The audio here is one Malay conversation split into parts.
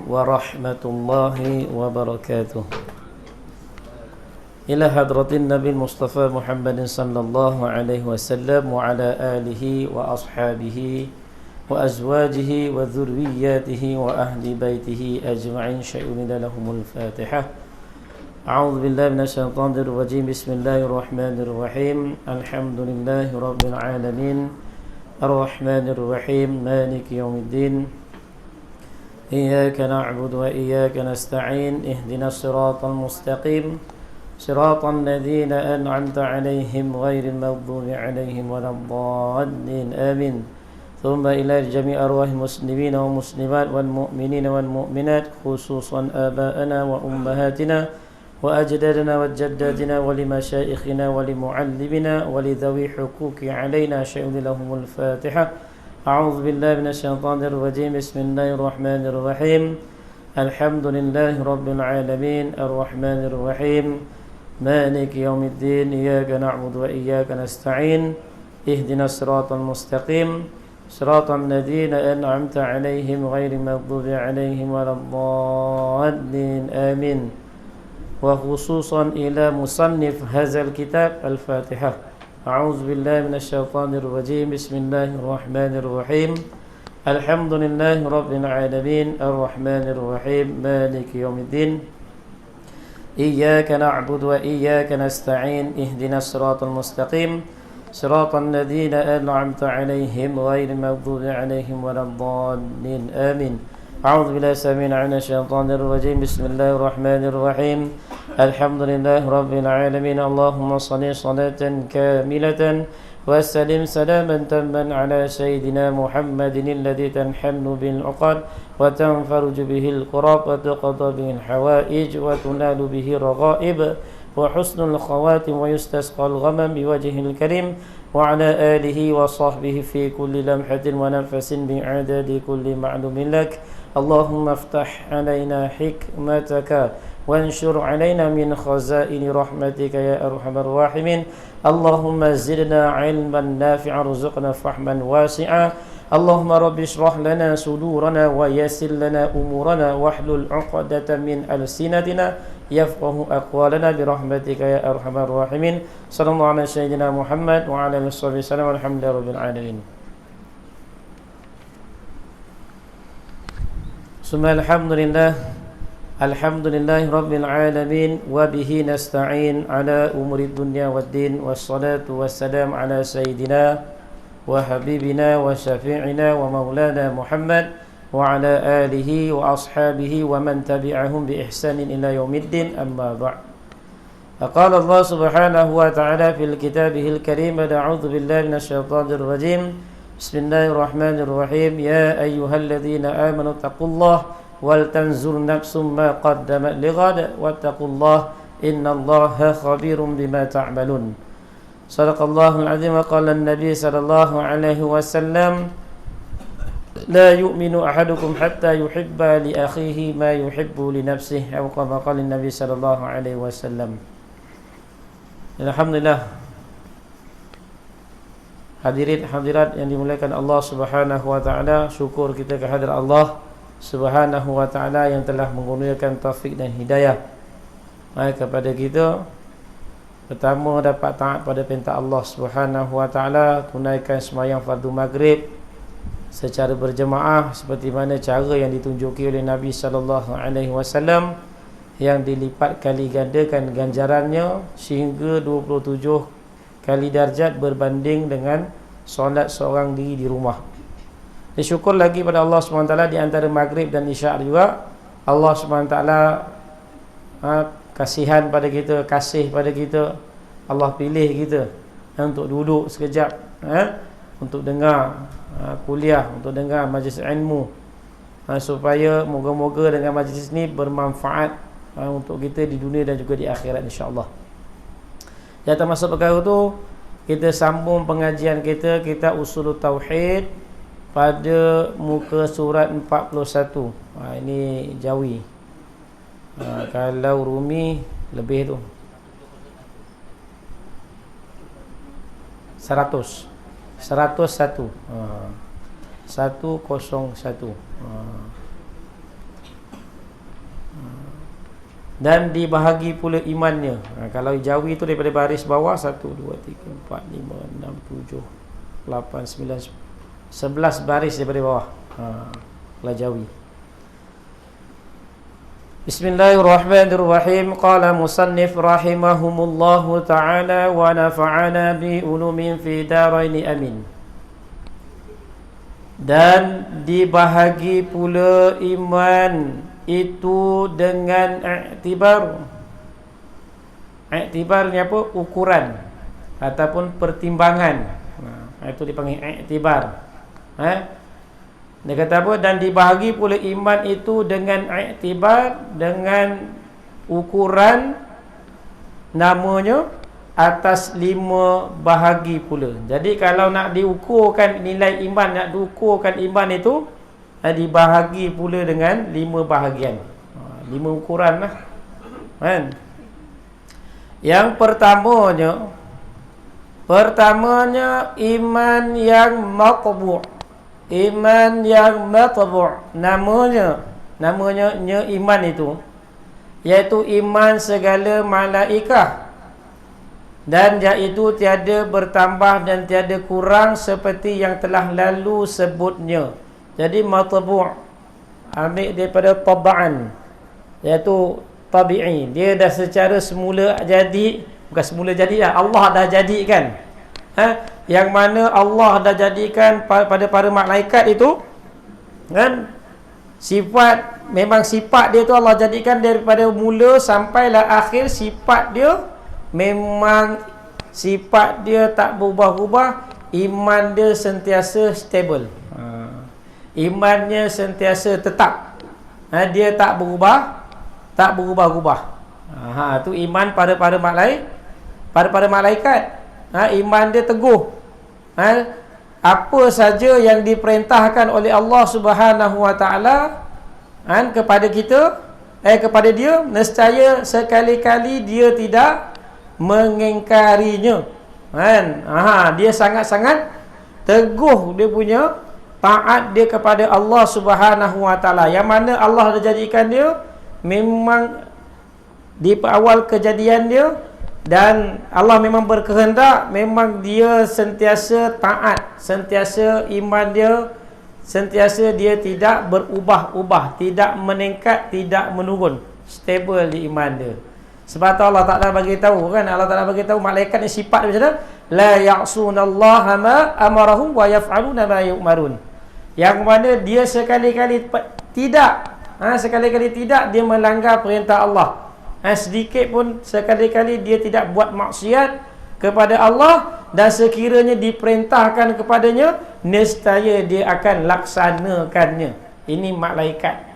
ورحمة الله وبركاته. إلى حضرة النبي المصطفى محمد صلى الله عليه وسلم وعلى آله وأصحابه وأزواجه وذرياته وأهل بيته أجمعين شهدنا لهم الفاتحة. أعوذ بالله من الشيطان الرجيم. بسم الله الرحمن الرحيم. الحمد لله رب العالمين الرحمن الرحيم مالك يوم الدين. إياك نعبد وإياك نستعين. اهدنا الصراط المستقيم صراط الذين أنعمت عليهم غير المغضوب عليهم ولا الضالين آمين. ثم إلى جميع أرواح المسلمين والمسلمات والمؤمنين والمؤمنات خصوصا آباءنا وأمهاتنا وأجدادنا وجداتنا ولمشايخنا ولمعلمنا ولذوي حقوق علينا شهد لهم الفاتحة. أعوذ بالله من الشيطان الرجيم. بسم الله الرحمن الرحيم. الحمد لله رب العالمين الرحمن الرحيم مالك يوم الدين. إياك نعبد وإياك نستعين. اهدنا الصراط المستقيم صراط الذين أنعمت عليهم غير المغضوب عليهم ولا الضالين آمين. وخصوصا إلى مصنف هذا الكتاب الفاتحة. أعوذ بالله من الشيطان الرجيم. بسم الله الرحمن الرحيم. الحمد لله رب العالمين الرحمن الرحيم مالك يوم الدين. إياك نعبد وإياك نستعين. اهدنا الصراط المستقيم صراط الذين أنعمت عليهم غير المغضوب عليهم ولا الضالين آمين. أعوذ بالله السميع العليم من الشيطان الرجيم. بسم الله الرحمن الرحيم. الحمد لله رب العالمين. اللهم صل صلاة كاملة وسلم سلاما تاما على سيدنا محمد الذي تنحل به العقد وتنفرج به الكرب وتقضى به الحوائج وتنال به الرغائب وحسن الخواتم ويستسقى الغمم بوجه الكريم وعلى آله وصحبه في كل لمحة ونفس بعدد كل معلوم لك. اللهم افتح علينا حكمتك وانشر علينا من خزائن رحمتك يا أرحم الراحمين. اللهم زدنا علما نافعا رزقنا فهما واسعا. اللهم رب اشرح لنا صدورنا ويسر لنا أمورنا واحلل عقدة من ألسنتنا يفقه أقوالنا برحمتك يا أرحم الراحمين. صلى الله على سيدنا محمد وعلى آله وصحبه وسلم والحمد لله رب العالمين. ثم الحمد لله الحمد لله رب العالمين وبه نستعين على أمور الدنيا والدين والصلاة والسلام على سيدنا وحبيبنا وشفيعنا ومولانا محمد وعلى آله وأصحابه ومن تبعهم بإحسان إلى يوم الدين. أما بعد. فقال الله سبحانه وتعالى في كتابه الكريم. أعوذ بالله من الشيطان الرجيم. بسم الله الرحمن الرحيم. يا أيها الذين آمنوا اتقوا الله ولتنظر نفس ما قدمت لغد واتقوا الله إن الله خبير بما تعملون. صدق الله العظيم. وقال النبي صلى الله عليه وسلم لا يؤمن أحدكم حتى يحب لأخيه ما يحب لنفسه أو كما قال النبي صلى الله عليه وسلم. Alhamdulillah, hadirin hadirat yang dimuliakan Allah Subhanahu wa taala, syukur kita kehadirat Allah Subhanahu wa taala yang telah mengurniakan taufik dan hidayah kepada kita. Pertama, dapat taat pada perintah Allah Subhanahu wa taala, tunaikan sembahyang fardu maghrib secara berjemaah seperti mana cara yang ditunjuki oleh Nabi sallallahu alaihi wasallam, yang dilipat kali gandakan ganjarannya sehingga 27 kali darjat berbanding dengan solat seorang diri di rumah. Syukur lagi pada Allah SWT di antara maghrib dan isyak juga Allah SWT kasihan pada kita, kasih pada kita. Allah pilih kita untuk duduk sekejap, untuk dengar kuliah, untuk dengar majlis ilmu, supaya moga-moga dengan majlis ini bermanfaat untuk kita di dunia dan juga di akhirat insya-Allah. Yang termasuk perkara itu, kita sambung pengajian kita, kitab Ushul Tauhid pada muka surat 41. Ini Jawi. Kalau Rumi lebih tu 100 101 101. Dan dibahagi pula imannya. Kalau Jawi tu daripada baris bawah 1, 2, 3, 4, 5, 6, 7, 8, 9, 11 baris daripada bawah. Kalau Jawi. Bismillahirrahmanirrahim. Qala musannif rahimahumullahu ta'ala wa nafa'ana bi ulumin fi daraini amin. Dan dibahagi pula iman itu dengan iktibar. Iktibar ni apa? Ukuran ataupun pertimbangan. Itu dipanggil iktibar. Dia kata apa? Dan dibahagi pula iman itu dengan iktibar, dengan ukuran, namanya atas 5 bahagi pula. Jadi kalau nak diukurkan nilai iman, nak diukurkan iman itu, dibahagi pula dengan 5 bahagian. 5 ukuran lah, kan? Yang pertamanya iman yang matbu'. Iman yang matbu', namanya iman itu, iaitu iman segala malaikah, dan iaitu tiada bertambah dan tiada kurang seperti yang telah lalu sebutnya. Jadi matbu' ambil daripada tab'an, iaitu tabi'i. Dia dah secara semula jadi, bukan semula jadi lah, Allah dah jadikan. Yang mana Allah dah jadikan pada para malaikat itu, kan, sifat, memang sifat dia tu Allah jadikan daripada mula sampailah akhir. Sifat dia memang sifat dia tak berubah-ubah. Iman dia sentiasa stable. Imannya sentiasa tetap. Dia tak berubah-ubah. Tu iman pada malaikat. Iman dia teguh. Apa saja yang diperintahkan oleh Allah Subhanahu Wa Taala kepada kita, kepada dia, nescaya sekali-kali dia tidak mengingkarinya. Dia sangat-sangat teguh dia punya taat dia kepada Allah Subhanahu Wa Taala. Yang mana Allah dah jadikan dia memang di awal kejadian dia, dan Allah memang berkehendak, memang dia sentiasa taat, sentiasa iman dia, sentiasa dia tidak berubah-ubah, tidak meningkat, tidak menurun, stable di iman dia. Sebab tu Allah Ta'ala bagi tahu, kan, Allah Ta'ala bagi tahu malaikat ni sifat dia macam mana? La ya'sunallaha ma amarahum wa yaf'aluna ma yu'marun. Yang mana dia sekali-kali tidak, sekali-kali tidak dia melanggar perintah Allah. Sedikit pun sekali-kali dia tidak buat maksiat kepada Allah, dan sekiranya diperintahkan kepadanya, nescaya dia akan laksanakannya. Ini malaikat.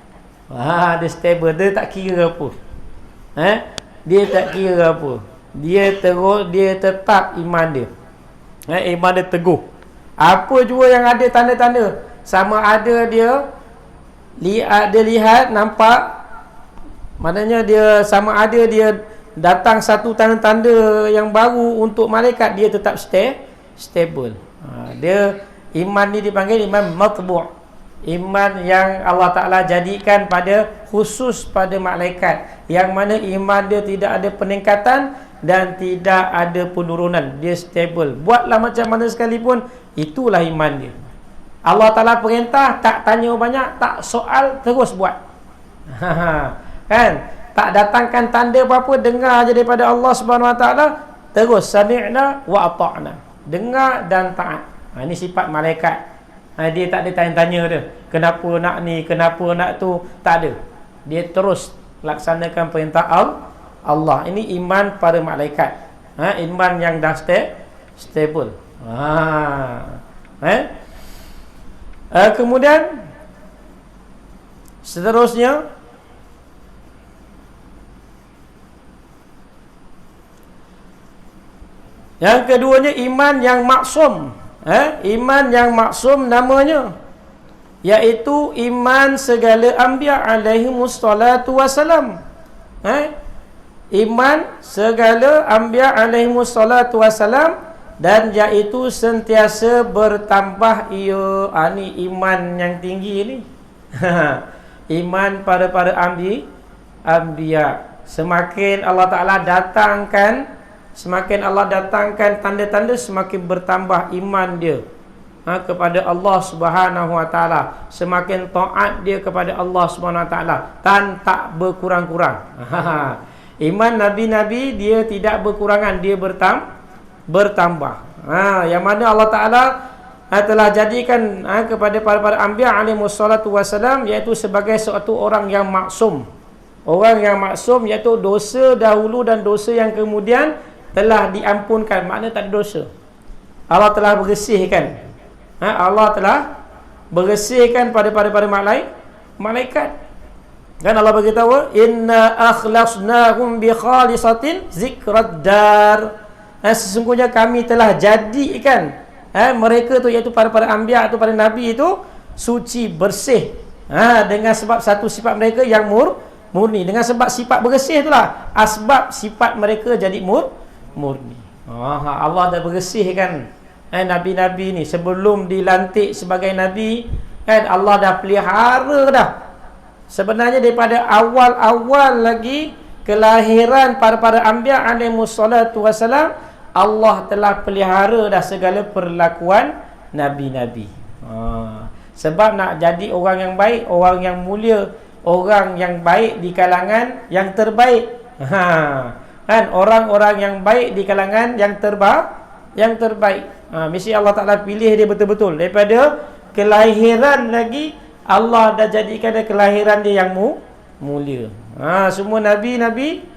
Dia stable, dia tak kira apa. Dia tak kira apa. Dia terus, dia tetap iman dia. Iman dia teguh. Apa jua yang ada tanda-tanda, sama ada dia lihat, nampak, maknanya dia sama ada dia datang satu tanda-tanda yang baru untuk malaikat, dia tetap stable. Dia iman ni dipanggil iman matbu'. Iman yang Allah Ta'ala jadikan pada khusus pada malaikat, yang mana iman dia tidak ada peningkatan dan tidak ada penurunan. Dia stable. Buatlah macam mana sekalipun, itulah iman dia. Allah Ta'ala perintah, tak tanya banyak, tak soal, terus buat. Kan? Tak datangkan tanda apa-apa, dengar je daripada Allah Subhanahu Wa Taala, terus sami'na wa ata'na, dengar dan taat. Ini sifat malaikat. Dia tak ada tanya-tanya dia, kenapa nak ni, kenapa nak tu, tak ada. Dia terus laksanakan perintah Allah. Ini iman para malaikat. Iman yang dah stable. Kemudian seterusnya, yang keduanya iman yang maksum. Iman yang maksum namanya, iaitu iman segala anbiya alaihimus salatu wassalam. Iman segala anbiya alaihimus salatu wassalam, dan iaitu sentiasa bertambah ia. Ni iman yang tinggi ni. Iman para anbiya. Semakin Allah Ta'ala datangkan, semakin Allah datangkan tanda-tanda, semakin bertambah iman dia kepada Allah Subhanahu Wa Ta'ala. Semakin taat dia kepada Allah Subhanahu Wa Ta'ala, dan tak berkurang-kurang. Iman Nabi-Nabi dia tidak berkurangan, dia bertambah. Yang mana Allah Ta'ala telah jadikan kepada para anbiya alaihissalatu wassalam, iaitu sebagai suatu orang yang maksum. Orang yang maksum, iaitu dosa dahulu dan dosa yang kemudian telah diampunkan. Maknanya tak ada dosa. Allah telah bersihkan. Allah telah bersihkan pada malaikat. Kan Allah beritahu, inna akhlasnahum bi khalisatin zikrad dar. Sesungguhnya kami telah jadikan mereka tu, iaitu para anbiya atau para nabi itu suci, bersih, dengan sebab satu sifat mereka yang murni. Dengan sebab sifat bersih itulah asbab sifat mereka jadi murni. Allah dah bersihkan nabi-nabi ni sebelum dilantik sebagai nabi, kan Allah dah pelihara dah. Sebenarnya daripada awal-awal lagi kelahiran para anbiya alaihissalatu wassalam, Allah telah pelihara dah segala perlakuan nabi-nabi. Sebab nak jadi orang yang baik, orang yang mulia, orang yang baik di kalangan yang terbaik. Kan orang-orang yang baik di kalangan yang terbaik. Mesti Allah Ta'ala pilih dia betul-betul. Daripada kelahiran lagi, Allah dah jadikan dia kelahiran dia yang mulia. Semua nabi-nabi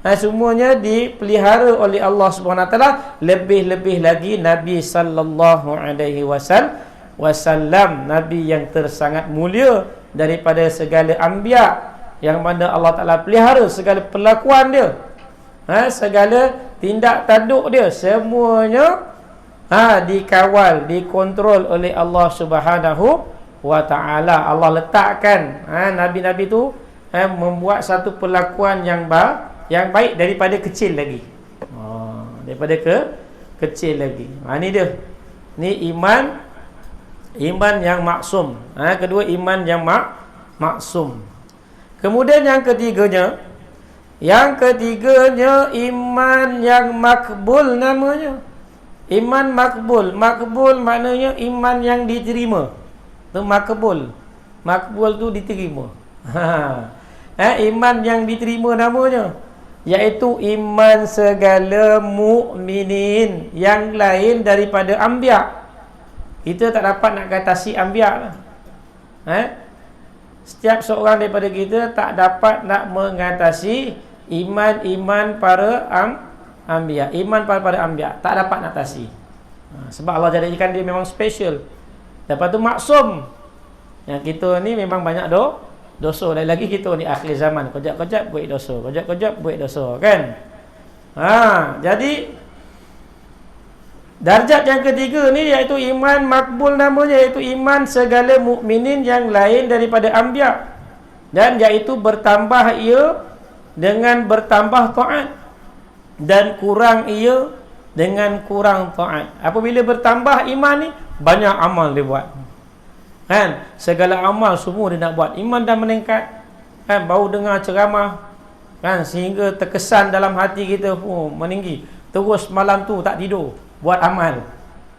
semuanya dipelihara oleh Allah Subhanahu Wa Taala. Lebih-lebih lagi Nabi sallallahu alaihi wasallam, nabi yang tersangat mulia daripada segala anbiya, yang mana Allah Ta'ala pelihara segala perlakuan dia, segala tindak tanduk dia, semuanya dikawal, dikontrol oleh Allah Subhanahu Wa Ta'ala. Allah letakkan nabi-nabi tu membuat satu perlakuan yang baik daripada kecil lagi. Daripada kecil lagi. Ni dia. Ni iman yang maksum. Kedua, iman yang maksum. Kemudian yang ketiganya iman yang makbul namanya. Iman makbul. Makbul maknanya iman yang diterima. Tu makbul. Makbul tu diterima. Iman yang diterima namanya, iaitu iman segala mukminin yang lain daripada anbiya. Kita tak dapat nak katasi anbiya lah. Setiap seorang daripada kita tak dapat nak mengatasi iman para anbiya. Iman para anbiya tak dapat nak atasi. Sebab Allah jadikan dia memang special. Lepas tu maksum. Yang kita ni memang banyak dosa. Lagi kita ni akhir zaman, kejap-kejap buat dosa, kan? Jadi darjat yang ketiga ni iaitu iman makbul namanya, iaitu iman segala mukminin yang lain daripada anbiya, dan iaitu bertambah ia dengan bertambah taat, dan kurang ia dengan kurang taat. Apabila bertambah iman ni, banyak amal dia buat, kan? Segala amal semua dia nak buat. Iman dah meningkat, kan? Baru dengar ceramah, kan? Sehingga terkesan dalam hati kita, meninggi. Terus malam tu tak tidur, buat amal,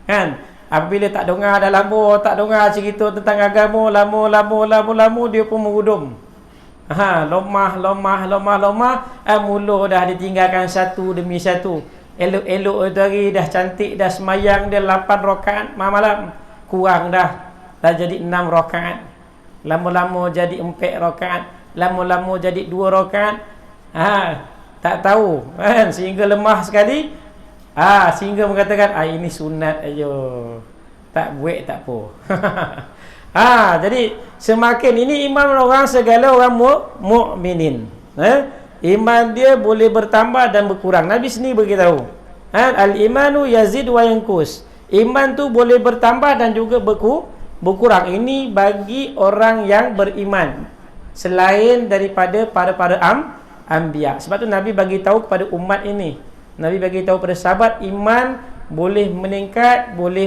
kan? Apabila tak dengar dah lama, tak dengar cerita tentang agama, lama dia pun merudum. Lomah, mula dah ditinggalkan satu demi satu. Elok-elok hari dah cantik, dah semayang dia 8 rakaat malam, kurang dah jadi 6 rakaat. Lama-lama jadi 4 rakaat, lama-lama jadi 2 rakaat. Tak tahu, kan? Sehingga lemah sekali, sehingga mengatakan, ini sunat aja, tak buat tak apa. Jadi semakin ini iman orang, segala orang mukminin, iman dia boleh bertambah dan berkurang. Nabi sendiri beritahu, al-imanu yazid wa yanqus. Iman tu boleh bertambah dan juga berkurang. Ini bagi orang yang beriman selain daripada para anbiya. Sebab tu Nabi bagi tahu kepada umat ini, Nabi bagi tahu pada sahabat, iman boleh meningkat, boleh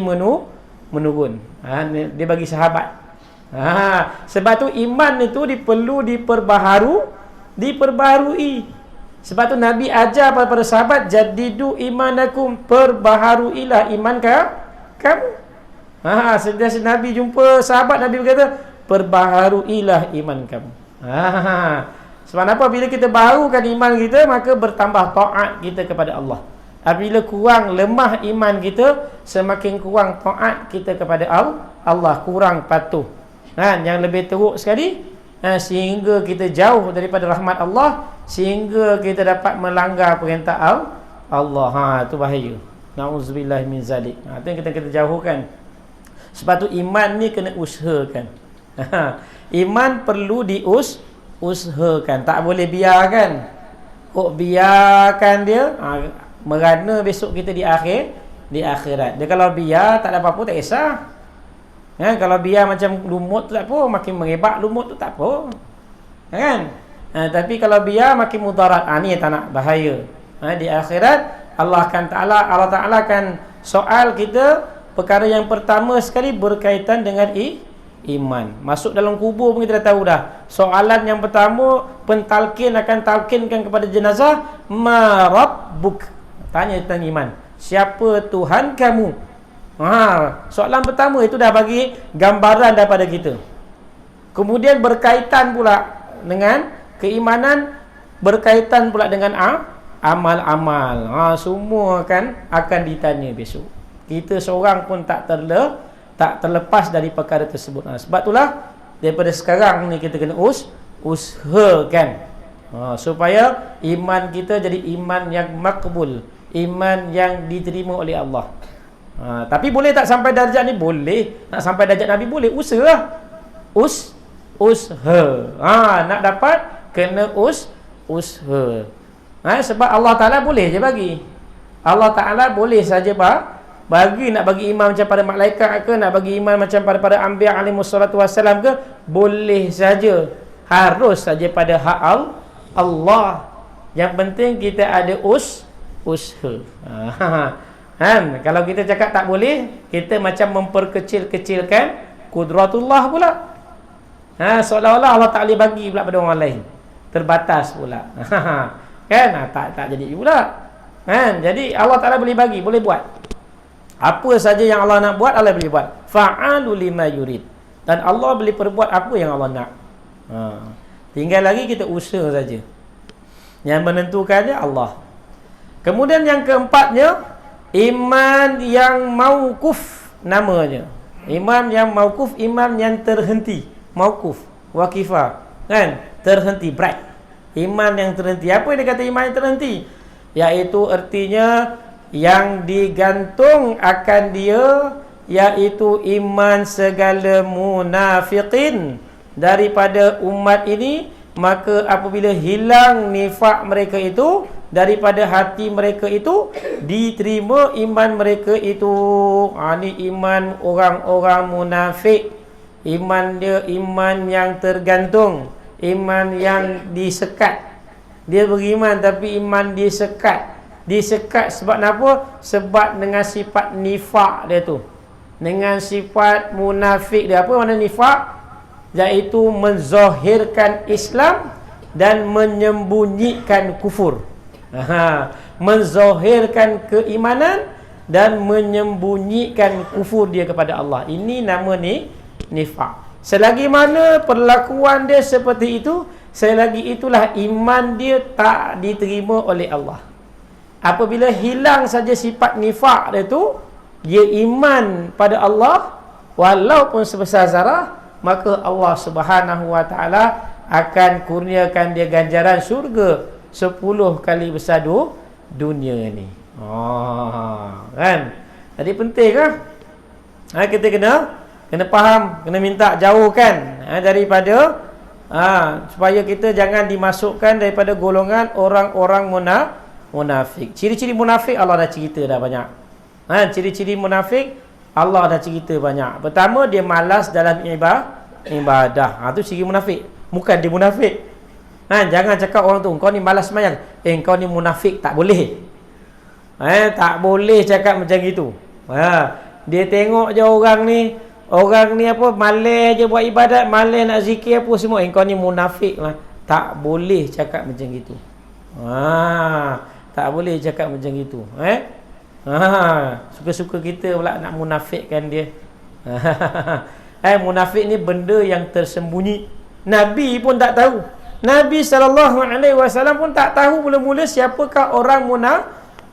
menurun. Dia bagi sahabat. Sebab tu iman itu perlu diperbaharui. Sebab tu Nabi ajar pada sahabat, jadidu imanakum, perbaharuilah iman kamu. Sentiasa Nabi jumpa sahabat, Nabi berkata, perbaharuilah iman kamu. Sebab apa? Bila kita baharukan iman kita, maka bertambah taat kita kepada Allah. Apabila kurang lemah iman kita, semakin kurang taat kita kepada Allah, kurang patuh. Yang lebih teruk sekali, sehingga kita jauh daripada rahmat Allah, sehingga kita dapat melanggar perintah Allah. Itu bahaya. Na'udzubillah min zalik. Itu yang kita jauhkan. Sebab tu iman ni kena usahakan. Iman perlu usahakan. Tak boleh biarkan. Biarkan dia, merana besok kita di akhirat. Dia kalau biar tak ada apa-apa, tak kisah. Kalau biar macam lumut tu tak apa, makin merebak lumut tu tak apa. Tapi kalau biar makin mudarat, ni tak nak, bahaya. Di akhirat Allah Ta'ala akan soal kita. Perkara yang pertama sekali berkaitan dengan iman. Masuk dalam kubur pun kita dah tahu dah. Soalan yang pertama, pentalkin akan talkinkan kepada jenazah, ma rabbuk, tanya tentang iman. Siapa Tuhan kamu? Soalan pertama itu dah bagi gambaran daripada kita. Kemudian berkaitan pula dengan keimanan, berkaitan pula dengan amal-amal. Semua akan ditanya besok. Kita seorang pun tak terlepas dari perkara tersebut. Sebab itulah daripada sekarang ni kita kena usahakan supaya iman kita jadi iman yang makbul, iman yang diterima oleh Allah. Tapi boleh tak sampai darjat ni? Boleh. Nak sampai darjat Nabi boleh. Usaha. Nak dapat kena usaha. Sebab Allah Ta'ala boleh je bagi. Allah Ta'ala boleh saja nak bagi iman macam pada malaikat ke, nak bagi iman macam pada anbiya alaihissalatu wassalam ke, boleh saja. Harus saja pada hak Allah. Yang penting kita ada usaha. Kalau kita cakap tak boleh, kita macam memperkecil-kecilkan kudratullah pula. Seolah-olah Allah tak boleh bagi pula pada orang lain. Terbatas pula. Tak jadi pula. Jadi Allah Ta'ala boleh bagi, boleh buat. Apa saja yang Allah nak buat, Allah boleh buat. Fa'alu lima yurid. Dan Allah boleh perbuat apa yang Allah nak. Tinggal lagi kita usaha saja. Yang menentukannya Allah. Kemudian yang keempatnya, iman yang mauquf namanya. Iman yang mauquf, iman yang terhenti. Mauquf, waqifah. Terhenti, break. Iman yang terhenti. Apa yang dia kata iman yang terhenti? Iaitu artinya yang digantung akan dia, iaitu iman segala munafiqin daripada umat ini. Maka apabila hilang nifak mereka itu daripada hati mereka itu, diterima iman mereka itu. Ini iman orang-orang munafik. Iman dia iman yang tergantung, iman yang disekat. Dia beriman tapi iman disekat. Disekat sebab apa? Sebab dengan sifat nifak dia tu, dengan sifat munafik dia. Apa makna nifak? Iaitu menzahirkan Islam dan menyembunyikan kufur. Menzahirkan keimanan dan menyembunyikan kufur dia kepada Allah. Ini nama nifak. Selagi mana perlakuan dia seperti itu, selagi itulah iman dia tak diterima oleh Allah. Apabila hilang saja sifat nifak dia tu, dia iman pada Allah walaupun sebesar zarah, maka Allah Subhanahu wa taala akan kurniakan dia ganjaran syurga 10 kali besar dunia ni. Jadi penting kita kena faham, kena minta jauhkan daripada supaya kita jangan dimasukkan daripada golongan orang-orang munafik. Ciri-ciri munafik Allah dah cerita dah banyak. Ciri-ciri munafik Allah dah cerita banyak. Pertama, dia malas dalam ibadah. Itu ciri munafik. Bukan dia munafik. Jangan cakap orang tu, kau ni malas sembahyang. Kau ni munafik, tak boleh. Tak boleh cakap macam gitu. Dia tengok je orang ni apa, malas je buat ibadat, malas nak zikir apa semua. Kau ni munafik lah. Tak boleh cakap macam gitu. Tak boleh cakap macam itu. Suka-suka kita pula nak munafikkan dia. Munafik ni benda yang tersembunyi. Nabi pun tak tahu. Nabi SAW pun tak tahu mula-mula siapakah orang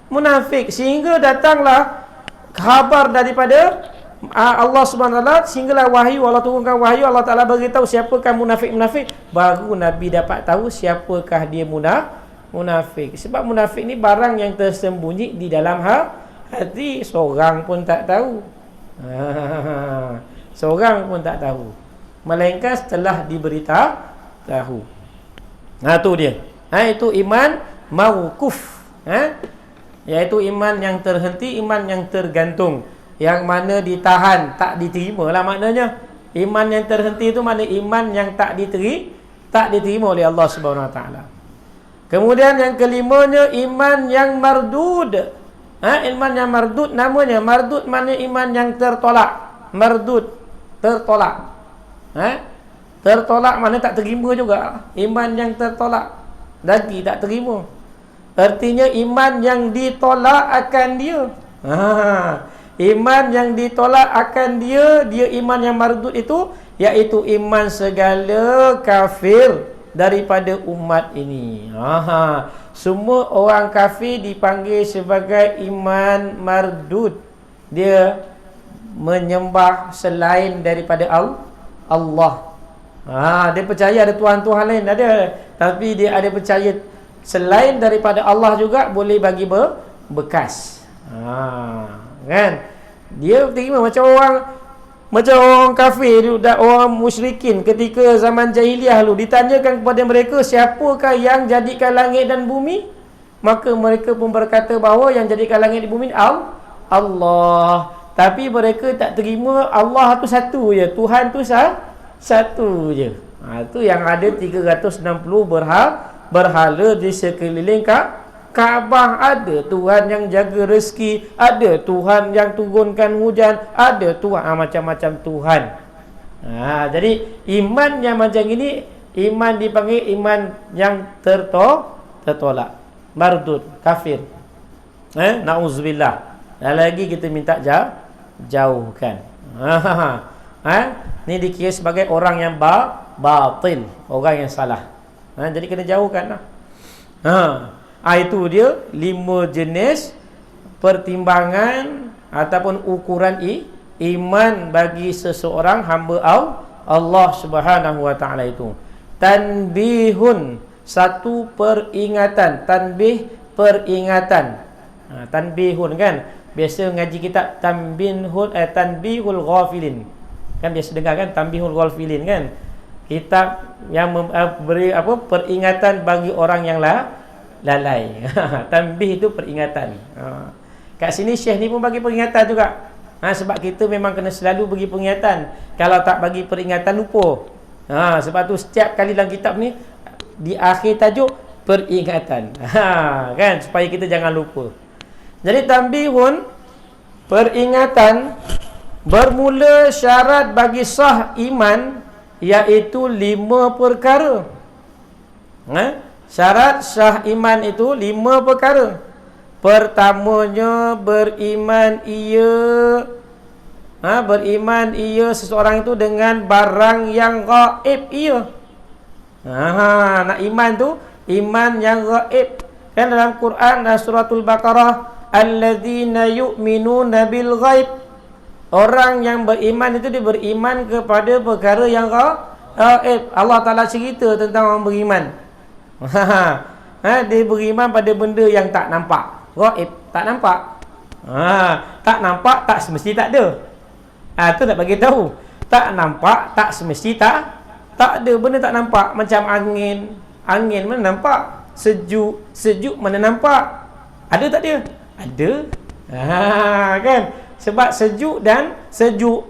munafik. Sehingga datanglah khabar daripada Allah Subhanahu Wa Taala, sehinggalah wahyu, Allah turunkan wahyu, Allah Taala beritahu siapakah munafik-munafik. Baru Nabi dapat tahu siapakah dia munafik. Sebab munafik ni barang yang tersembunyi di dalam hati. Seorang pun tak tahu. Seorang pun tak tahu, melainkan setelah diberitahu. Tu dia. Itu iman mauquf. Iaitu iman yang terhenti, iman yang tergantung, yang mana ditahan, tak diterima lah maknanya. Iman yang terhenti itu mana iman yang tak diterima oleh Allah Subhanahu Wa Taala. Kemudian yang kelimanya iman yang mardud. Iman yang mardud namanya. Mardud mana iman yang tertolak. Mardud, tertolak. Tertolak mana tak terima juga. Iman yang tertolak lagi tak terima. Artinya iman yang ditolak akan dia. Iman yang ditolak akan dia iman yang mardud itu, iaitu iman segala kafir daripada umat ini. Semua orang kafir dipanggil sebagai iman mardud. Dia menyembah selain daripada Allah. Dia percaya ada Tuhan-Tuhan lain, ada. Tapi dia ada percaya selain daripada Allah juga boleh bagi bekas. Kan? Dia terima macam orang kafir, orang musyrikin ketika zaman jahiliah lalu, ditanyakan kepada mereka siapakah yang jadikan langit dan bumi, maka mereka pun berkata bahawa yang jadikan langit dan bumi Allah. Tapi mereka tak terima Allah tu satu je, Tuhan tu satu je. Itu yang ada 360 berhala di sekeliling Kaabah. Ada Tuhan yang jaga rezeki, ada Tuhan yang turunkan hujan, ada Tuhan, macam-macam Tuhan. Jadi iman yang macam ini, iman dipanggil iman yang tertolak, mardud, kafir. Na'udzubillah. Dan lagi kita minta jauhkan. Ni dikira sebagai orang yang batil, orang yang salah. Jadi kena jauhkan lah. Itu dia 5 jenis pertimbangan ataupun ukuran iman bagi seseorang hamba Allah Subhanahu Wa Taala itu. Tanbihun, satu peringatan. Tanbih, peringatan. Tanbihun kan, biasa ngaji kitab Tanbihul Ghafilin. Kan biasa dengar kan Tanbihul Ghafilin kan, kitab yang beri peringatan bagi orang yang lalai. Tanbih itu peringatan. Kat sini Syekh ni pun bagi peringatan juga. Sebab kita memang kena selalu bagi peringatan. Kalau tak bagi peringatan lupa. Sebab tu setiap kali dalam kitab ni di akhir tajuk peringatan. Kan, supaya kita jangan lupa. Jadi tanbihun, peringatan, bermula syarat bagi sah iman, iaitu 5 perkara. Syarat sah iman itu 5 perkara. Pertamanya beriman ia seseorang itu dengan barang yang gaib ia. Nak iman tu iman yang gaib. Kan dalam Quran dan suratul Baqarah, alladzina yu'minuna bil ghaib. Orang yang beriman itu dia beriman kepada perkara yang gaib. Allah Taala cerita tentang orang beriman. Dia beriman pada benda yang tak nampak. Gaib, tak nampak. Tak nampak tak semesti tak ada. Tu nak bagi tahu. Tak nampak tak semesti tak ada. Benda tak nampak macam angin. Angin mana nampak? Sejuk mana nampak? Ada tak dia? Ada. Kan? Sebab sejuk,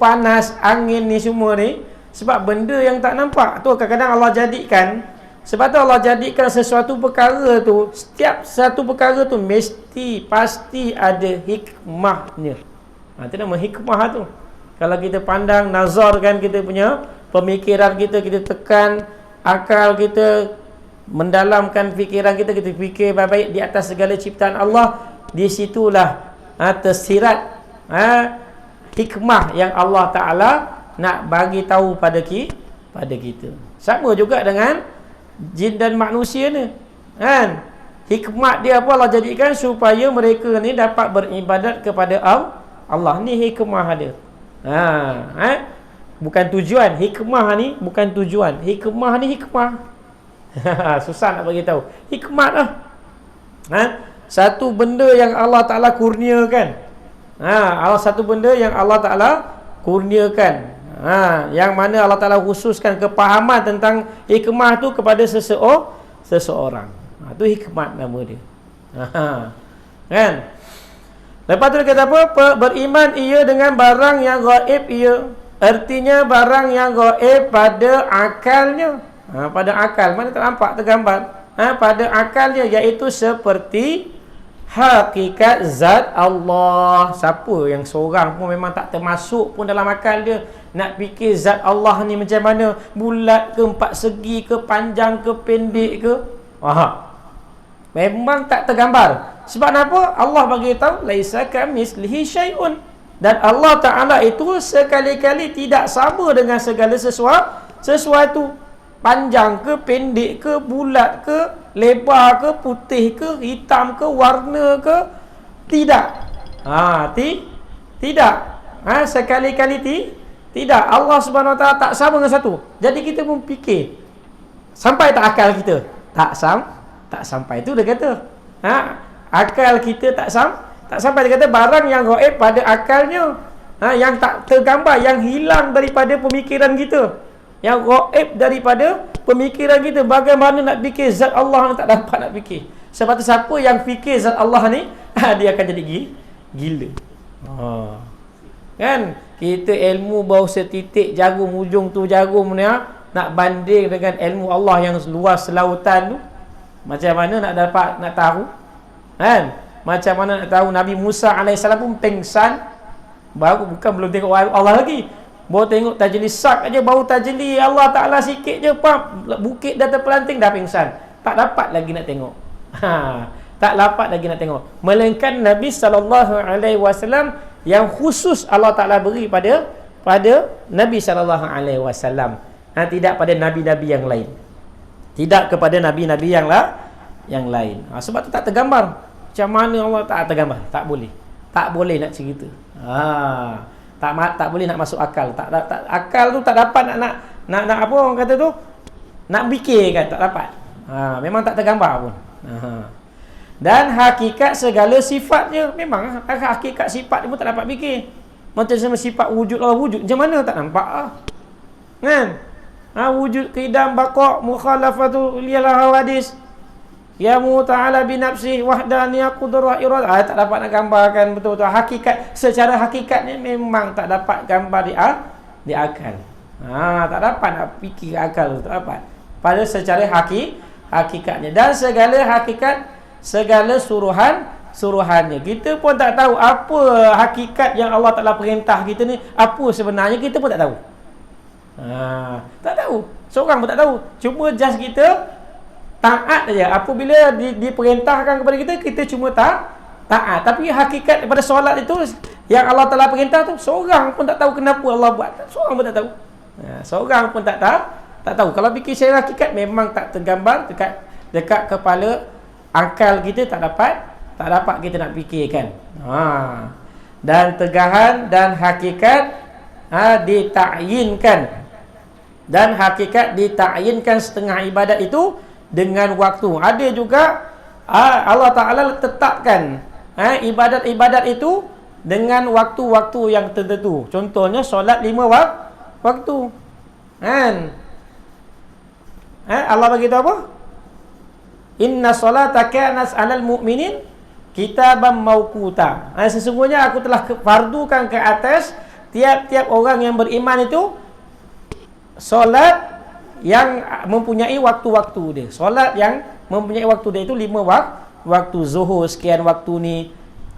panas, angin ni semua ni sebab benda yang tak nampak. Tu kadang-kadang Allah jadikan. Sebab tu Allah jadikan sesuatu perkara tu, setiap satu perkara tu pasti ada hikmahnya. Itu nama hikmah tu. Kalau kita pandang, nazarkan kita punya pemikiran kita tekan akal kita mendalamkan fikiran kita, kita fikir baik-baik di atas segala ciptaan Allah, di situlah tersirat hikmah yang Allah Ta'ala nak bagi tahu pada kita. Sama juga dengan jin dan manusia ni, kan? Hikmat dia apa Allah jadikan supaya mereka ni dapat beribadat kepada Allah. Ni hikmah dia. Bukan tujuan. Hikmah ni bukan tujuan. Hikmah ni hikmah. Susah nak bagi tahu. Hikmat lah. Satu benda yang Allah Ta'ala kurniakan. Satu benda yang Allah Ta'ala kurniakan. Yang mana Allah Ta'ala khususkan kepahaman tentang hikmah tu kepada seseorang. Itu hikmat nama dia. Kan? Lepas tu dia kata apa? Beriman ia dengan barang yang gaib ia. Artinya barang yang gaib pada akalnya. Pada akal. Mana tak nampak tergambar? Pada akalnya, iaitu seperti hakikat zat Allah. Siapa yang seorang pun memang tak termasuk pun dalam akal dia nak fikir zat Allah ni macam mana, bulat ke, empat segi ke, panjang ke, pendek ke. Memang tak tergambar. Sebab apa? Allah bagi tahu laisa kamitslihi syai'un. Dan Allah Ta'ala itu sekali-kali tidak sama dengan segala sesuatu. Panjang ke, pendek ke, bulat ke, lebar ke, putih ke, hitam ke, warna ke, tidak. Tidak. Sekali-kali tidak. Allah Subhanahu Wa Ta'ala tak sama dengan satu. Jadi kita pun fikir, sampai tak akal kita? Tak sampai. Itu dia kata. Akal kita tak sampai. Dia kata barang yang gaib pada akalnya, yang tak tergambar, yang hilang daripada pemikiran kita, yang gaib daripada pemikiran kita. Bagaimana nak fikir zat Allah ni tak dapat nak fikir. Sebab tu siapa yang fikir zat Allah ni, dia akan jadi gila. Kan? Kita ilmu bau setitik jarum, ujung tu jarum ni, nak banding dengan ilmu Allah yang luas lautan tu, macam mana nak tahu? Kan? Macam mana nak tahu? Nabi Musa AS pun pengsan, belum tengok Allah lagi. Baru tengok tajli sak aja, baru tajli Allah Ta'ala sikit je, bukit dah terpelanting, dah pingsan. Tak dapat lagi nak tengok. Tak dapat lagi nak tengok. Melainkan Nabi SAW yang khusus Allah Ta'ala beri pada Nabi SAW. Tidak pada Nabi-Nabi yang lain. Tidak kepada Nabi-Nabi yang lain. Sebab tu tak tergambar. Macam mana Allah tak tergambar? Tak boleh nak cerita. Tak boleh nak masuk akal. Akal tu tak dapat nak apa orang kata tu? Nak fikir kan, tak dapat. Memang tak tergambar pun. Dan hakikat segala sifatnya, memang hakikat sifat dia pun tak dapat fikir. Macam sama sifat wujud Allah, wujud macam mana tak nampak kan? Wujud qidam, baqa', mukhalafatu liyalah hawadis, ya ta'ala binafsih, wahdaniyah, qudrah, iradah. Tak dapat nak gambarkan betul-betul hakikat. Secara hakikatnya memang tak dapat gambar di akal. Tak dapat nak fikir akal, tak dapat. Pada secara hakikatnya. Dan segala hakikat, segala suruhannya, kita pun tak tahu apa hakikat yang Allah Ta'ala perintah kita ni. Apa sebenarnya kita pun tak tahu. Tak tahu. Seorang pun tak tahu. Cuma just kita taat saja. Apabila diperintahkan kepada kita, kita cuma taat. Tapi hakikat daripada solat itu yang Allah Ta'ala perintah tu, seorang pun tak tahu kenapa Allah buat. Seorang pun tak tahu. Seorang pun tak tahu. Kalau fikir secara hakikat, memang tak tergambar dekat kepala akal kita. Tak dapat kita nak fikirkan. Dan tegahan dan hakikat ditakyinkan. Dan hakikat ditakyinkan setengah ibadat itu dengan waktu. Ada juga Allah Ta'ala tetapkan ibadat-ibadat itu dengan waktu-waktu yang tertentu. Contohnya solat 5 waktu. Kan? Allah bagi tahu apa? Inna solata kanat 'alal mu'minin kitaban mawquta. Sesungguhnya aku telah fardukan ke atas tiap-tiap orang yang beriman itu solat yang mempunyai waktu-waktu dia. Solat yang mempunyai waktu dia itu 5 waktu. Zuhur sekian waktu ni,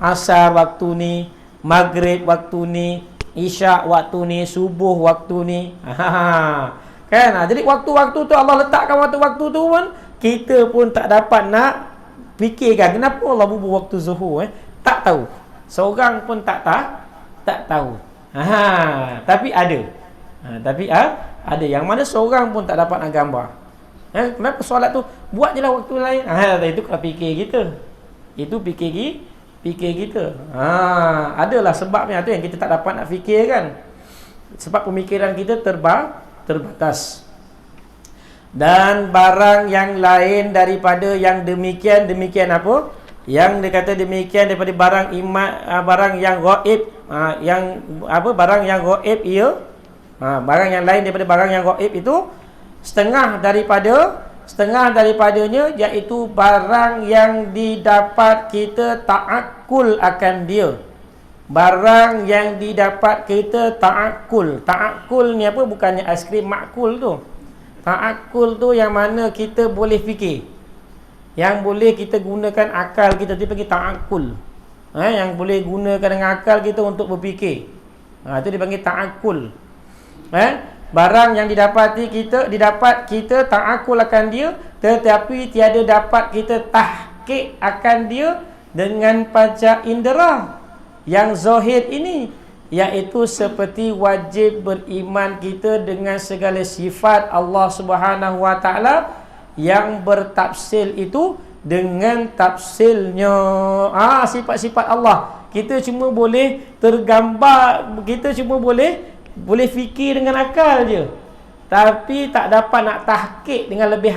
asar waktu ni, maghrib waktu ni, isyak waktu ni, subuh waktu ni. Kan? Jadi waktu-waktu tu Allah letakkan waktu-waktu tu pun kita pun tak dapat nak fikirkan kenapa Allah bubuh waktu zuhur. Tak tahu. Seorang pun tak tahu. Tapi ada. Ada yang mana seorang pun tak dapat nak gambar. Kenapa solat tu buat je lah waktu lain. Itu kalau fikir kita. Itu fikir kita. Adalah sebabnya tu yang kita tak dapat nak fikirkan. Sebab pemikiran kita terbatas. Dan barang yang lain daripada yang demikian apa? Yang dia kata demikian daripada barang barang yang ghaib, barang yang ghaib ia, barang yang lain daripada barang yang ghaib itu setengah daripadanya iaitu barang yang didapat kita ta'akkul akan dia. Barang yang didapat kita ta'akkul. Ta'akkul ni apa? Bukannya aiskrim makul tu. Ta'akkul tu yang mana kita boleh fikir, yang boleh kita gunakan akal kita, dia panggil ta'akkul. Yang boleh gunakan dengan akal kita untuk berfikir, itu dipanggil ta'akkul. Barang yang didapat kita ta'akkul akan dia, tetapi tiada dapat kita tahqiq akan dia dengan panca indera yang zahir ini, iaitu seperti wajib beriman kita dengan segala sifat Allah Subhanahu Wa Taala yang bertafsil itu dengan tafsilnya. Sifat-sifat Allah kita cuma boleh tergambar, kita cuma boleh fikir dengan akal je, tapi tak dapat nak tahqiq dengan lebih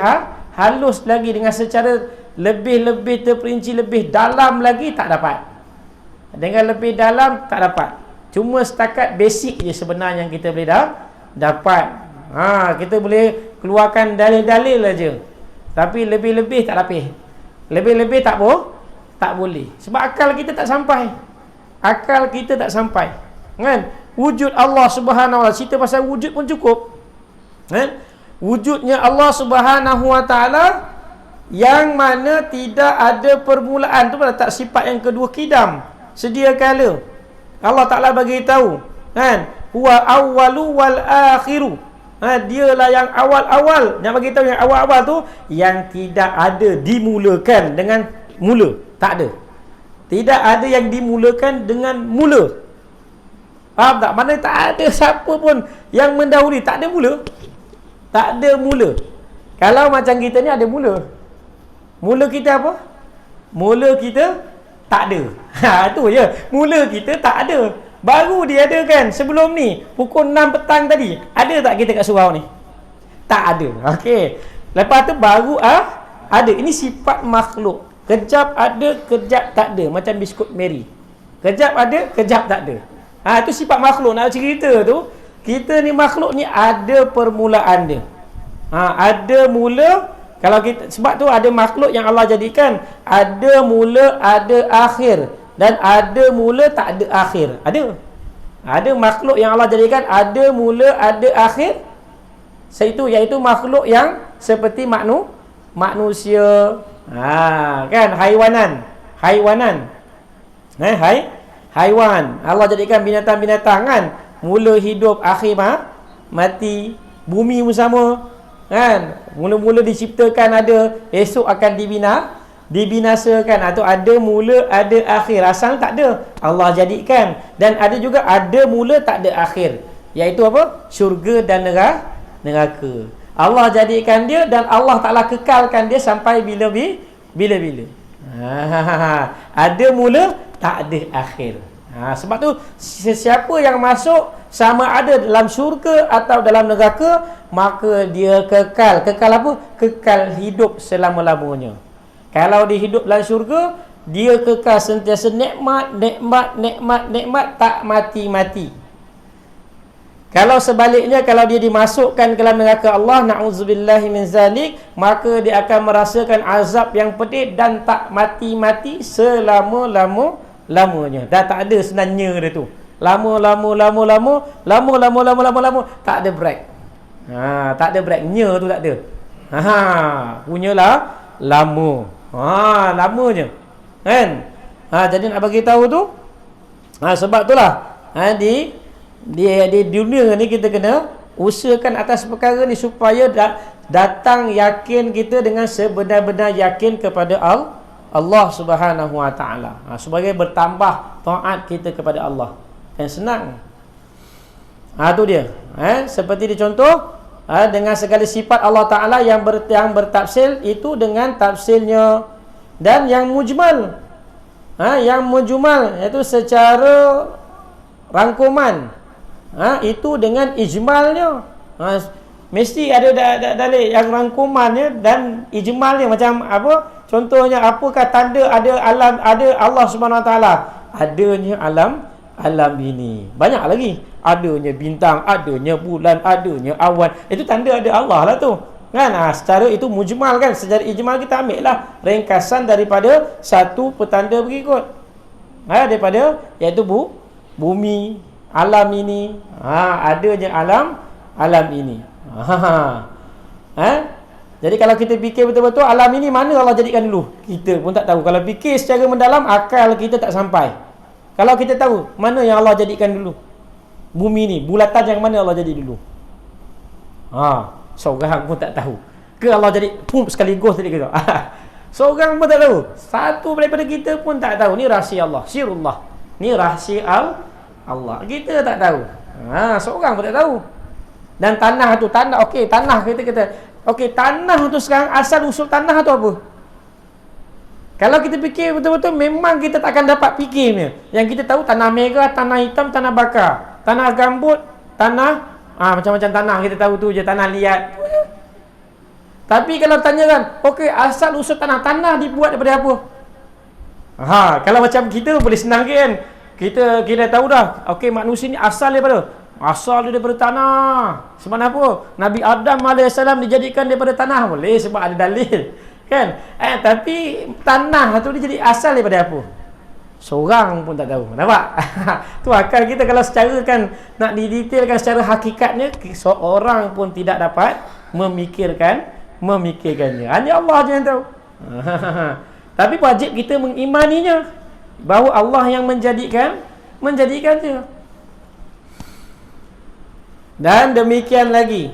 halus lagi, dengan secara lebih terperinci, lebih dalam lagi, tak dapat. Dengan lebih dalam tak dapat. Cuma setakat basic je sebenarnya yang kita boleh dapat. Kita boleh keluarkan dalil-dalil aja, tapi lebih-lebih tak dapat. Lebih-lebih tak boleh. Sebab akal kita tak sampai. Kan? Wujud Allah Subhanahu Wa Taala, cerita pasal wujud pun cukup. Wujudnya Allah Subhanahu Wa Taala yang mana tidak ada permulaan, tu pada tak sifat yang kedua, kidam, sedia kala. Allah Ta'ala bagi tahu, kan, huwa awwalu wal akhiru. Dialah yang awal-awal. Yang bagi tahu yang awal-awal tu yang tidak ada dimulakan dengan mula. Tak ada. Tidak ada yang dimulakan dengan mula. Faham tak? Mana tak ada siapa pun yang mendahului. Tak ada mula. Tak ada mula. Kalau macam kita ni ada mula. Mula kita apa? Mula kita tak ada. Tu je. Mula kita tak ada. Baru dia ada kan. Sebelum ni pukul 6 petang tadi, ada tak kita kat surau ni? Tak ada. Okey. Lepas tu baru ada. Ini sifat makhluk. Kejap ada, kejap tak ada. Macam biskut Mary. Kejap ada, kejap tak ada. Itu sifat makhluk. Nak cerita tu, kita ni makhluk ni ada permulaan dia. Ada mula. Kalau kita, sebab tu ada makhluk yang Allah jadikan ada mula, ada akhir, dan ada mula tak ada akhir. Ada makhluk yang Allah jadikan ada mula, ada akhir. Iaitu makhluk yang seperti manusia. Kan, haiwan. Haiwan. Allah jadikan binatang-binatang kan, mula hidup, akhir mati. Bumi pun sama. Kan, mula-mula diciptakan ada, esok akan dibinasakan. Atau ada mula, ada akhir. Asal tak ada, Allah jadikan. Dan ada juga ada mula, tak ada akhir, iaitu apa? Syurga dan neraka. Allah jadikan dia dan Allah Ta'ala kekalkan dia sampai bila-bila. Ada mula, tak ada akhir. Sebab tu sesiapa yang masuk, sama ada dalam syurga atau dalam neraka, maka dia kekal. Kekal apa? Kekal hidup selama-lamanya. Kalau dia hidup dalam syurga, dia kekal sentiasa nikmat, tak mati-mati. Kalau sebaliknya, kalau dia dimasukkan ke dalam neraka Allah, na'udzubillahi min zalik, maka dia akan merasakan azab yang pedih dan tak mati-mati selama-lamanya. Dah tak ada senanya dia tu. Lama, tak ada break. Tak ada break. Nya tu tak ada. Punyalah lama. Lamanya. Kan? Jadi nak bagi tahu tu, sebab itulah di dunia ni kita kena usahakan atas perkara ni supaya datang yakin kita dengan sebenar-benar yakin kepada Allah Subhanahu wa taala. Sebagai bertambah taat kita kepada Allah. Yang senang. Tu dia. Seperti dicontoh dengan segala sifat Allah Taala yang bertafsil itu dengan tafsilnya, dan yang mujmal. Yang mujmal iaitu secara rangkuman. Itu dengan ijmalnya. Mesti ada dalil yang rangkumannya dan ijmalnya. Macam apa? Contohnya, apakah tanda ada alam, ada Allah Subhanahu Wa Taala? Adanya alam ini. Banyak lagi. Adanya bintang, adanya bulan, adanya awan. Itu tanda ada Allah lah tu. Kan? Secara itu mujmal kan. Secara ijmal kita ambil lah ringkasan daripada satu petanda berikut. Daripada iaitu bumi, alam ini. Adanya alam ini. Jadi kalau kita fikir betul-betul alam ini mana Allah jadikan dulu, kita pun tak tahu. Kalau fikir secara mendalam, akal kita tak sampai. Kalau kita tahu mana yang Allah jadikan dulu, bumi ni, bulatan yang mana Allah jadi dulu, seorang pun tak tahu. Ke Allah jadi sekaligus tadi kita? Seorang pun tak tahu. Satu daripada kita pun tak tahu. Ni rahsia Allah, sirullah. Ni rahsia Allah. Kita tak tahu. Seorang pun tak tahu. Dan tanah tu, tanah kita tanah tu sekarang, asal usul tanah tu apa? Kalau kita fikir betul-betul, memang kita tak akan dapat fikirnya. Yang kita tahu tanah merah, tanah hitam, tanah bakar, tanah gambut, tanah macam-macam tanah kita tahu tu je, tanah liat. Tapi kalau tanyakan, asal usul tanah dibuat daripada apa? Kalau macam kita boleh senang kan? Kita tahu dah. Manusia ni asal daripada tanah. Sebab apa? Nabi Adam AS dijadikan daripada tanah. Boleh sebab ada dalil. Kan? Tapi tanah tu dia jadi asal daripada apa? Seorang pun tak tahu. Nampak? Tu akal kita kalau secara kan nak didetailkan secara hakikatnya, seorang pun tidak dapat memikirkannya. Hanya Allah je yang tahu. Tapi wajib kita mengimaninya bahawa Allah yang menjadikannya. Dan demikian lagi.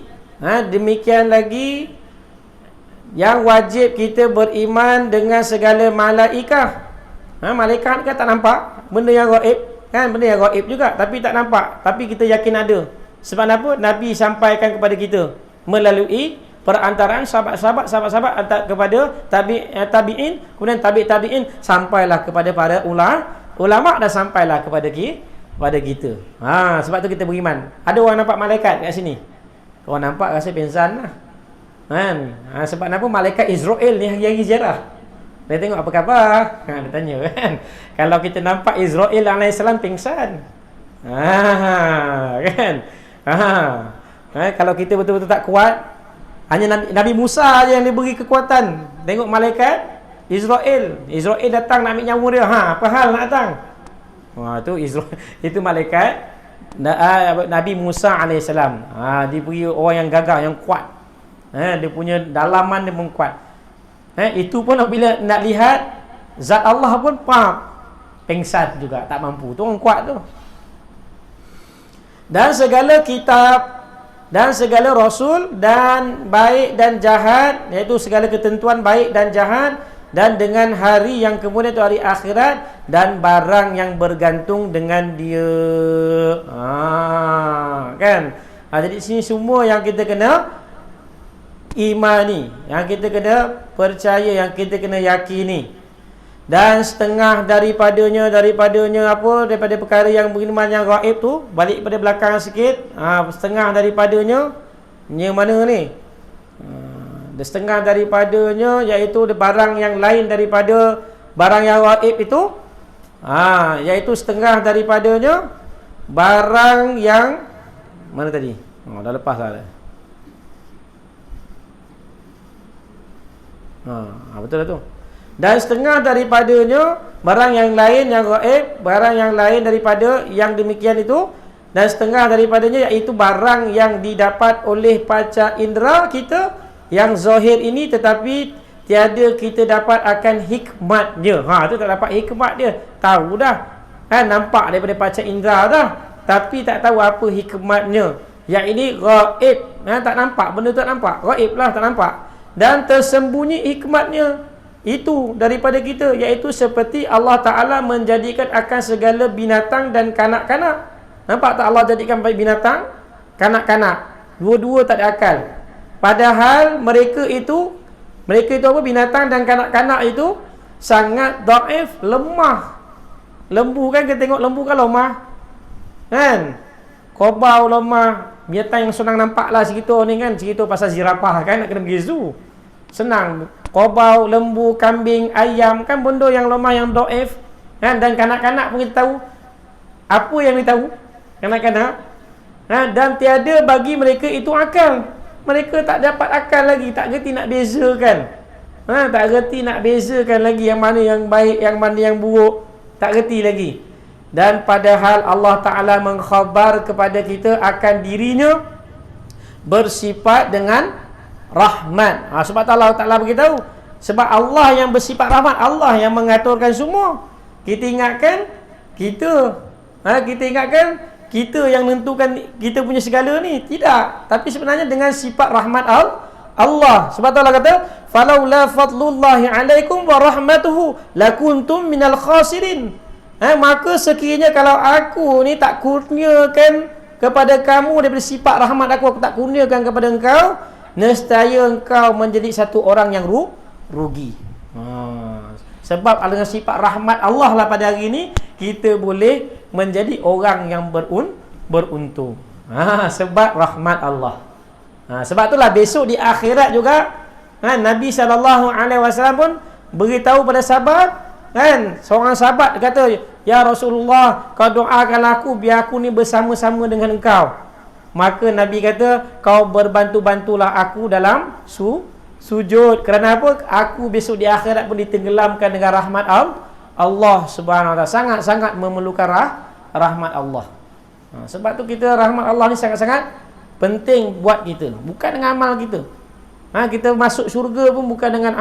Yang wajib kita beriman dengan segala malaikah. Malaikat kan tak nampak, benda yang gaib kan, benda yang gaib juga tapi tak nampak, tapi kita yakin ada. Sebab apa? Nabi sampaikan kepada kita melalui perantaraan sahabat-sahabat kepada tabi'in, kemudian tabi'in sampailah kepada para ulama dan sampailah kepada kita. Sebab tu kita beriman. Ada orang nampak malaikat kat sini. Orang nampak rasa pingsan lah. Sebab apa? Malaikat Israel ni hari-hari ziarah. Dia tengok apa khabar. Dia tanya kan. Kalau kita nampak Israel AS pingsan. Kan? Kalau kita betul-betul tak kuat, hanya Nabi Musa je yang diberi kekuatan. Tengok malaikat Israel datang nak ambil nyawa dia. Apa hal nak datang? Itu malaikat Nabi Musa AS. Diberi orang yang gagah, yang kuat. Dia punya dalaman dia pun kuat. Itu pun apabila nak lihat zat Allah pun pengsan juga, tak mampu. Tu orang kuat tu. Dan segala kitab dan segala rasul dan baik dan jahat, iaitu segala ketentuan baik dan jahat, dan dengan hari yang kemudian itu hari akhirat, dan barang yang bergantung dengan dia. Kan? Jadi sini semua yang kita kena imani, yang kita kena percaya, yang kita kena yakini. Dan setengah daripadanya daripada perkara yang beriman yang gaib tu, balik pada belakang sikit. Setengah daripadanya yang mana ni? Setengah daripadanya iaitu barang yang lain daripada barang yang gaib itu. Iaitu setengah daripadanya barang yang mana tadi? Dah lepas dah. Betul lah tu. Dan setengah daripadanya barang yang lain yang gaib, barang yang lain daripada yang demikian itu. Dan setengah daripadanya iaitu barang yang didapat oleh panca indera kita yang zahir ini, tetapi tiada kita dapat akan hikmatnya. Tu tak dapat hikmat dia. Tahu dah, nampak daripada panca indera dah, tapi tak tahu apa hikmatnya Yang ini ghaib, tak nampak, benda tak nampak, ghaib lah, tak nampak. Dan tersembunyi hikmatnya itu daripada kita, iaitu seperti Allah Ta'ala menjadikan akan segala binatang dan kanak-kanak. Nampak tak Allah jadikan binatang, kanak-kanak, dua-dua tak ada akal. Padahal mereka itu apa, binatang dan kanak-kanak itu sangat dhaif, lemah. Lembu kan, kita tengok lembu kan lemah kan, kobau lemah. Binatang yang senang nampak lah segitu ni kan, segitu pasal zirafah kan, nak kena pergi zoo, senang. Kobau, lembu, kambing, ayam kan benda yang lemah, yang dhaif kan. Dan kanak-kanak pun kita tahu. Apa yang kita tahu? Kanak-kanak dan tiada bagi mereka itu akal. Mereka tak dapat akal lagi, tak reti nak bezakan. Tak reti nak bezakan lagi yang mana yang baik, yang mana yang buruk, tak reti lagi. Dan padahal Allah Ta'ala mengkhabar kepada kita akan dirinya bersifat dengan rahmat. Sebab Allah Ta'ala beritahu, sebab Allah yang bersifat rahmat, Allah yang mengaturkan semua. Kita ingatkan kita kita yang menentukan kita punya segala ni. Tidak. Tapi sebenarnya dengan sifat rahmat Allah. Sebab Allah kata, "Falaula fadlullahi 'alaikum wa rahmatuhu lakuntum minal khasirin." Maka sekiranya kalau aku ni tak kurniakan kepada kamu daripada sifat rahmat aku tak kurniakan kepada engkau, nescaya engkau menjadi satu orang yang rugi. Sebab dengan sifat rahmat Allah lah pada hari ini kita boleh menjadi orang yang beruntung. Sebab rahmat Allah. Sebab itulah besok di akhirat juga Nabi SAW pun beritahu pada sahabat kan, seorang sahabat kata, "Ya Rasulullah, kau doakan aku biar aku ni bersama-sama dengan engkau." Maka Nabi kata, "Kau berbantu-bantulah aku dalam sujud. Kerana apa? Aku besok di akhirat pun ditenggelamkan dengan rahmat Allah Subhanahu Wa Taala." Sangat-sangat memerlukan rahmat Allah. Sebab tu kita, rahmat Allah ni sangat-sangat penting buat kita, bukan dengan amal kita. Kita masuk syurga pun bukan dengan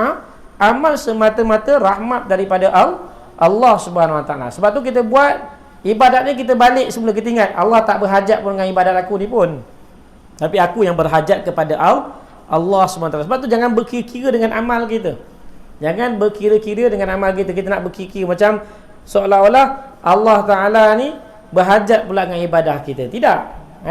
amal, semata-mata rahmat daripada Allah Subhanahu Wa Taala. Sebab tu kita buat ibadat ni, kita balik semula, kita ingat Allah tak berhajat pun dengan ibadat aku ni pun, tapi aku yang berhajat kepada Allah Subhanahu Wa Taala. Sebab tu jangan berkira-kira dengan amal kita. Jangan berkira-kira dengan amal kita. Kita nak berkira macam seolah-olah Allah Ta'ala ni berhajat pula dengan ibadah kita. Tidak,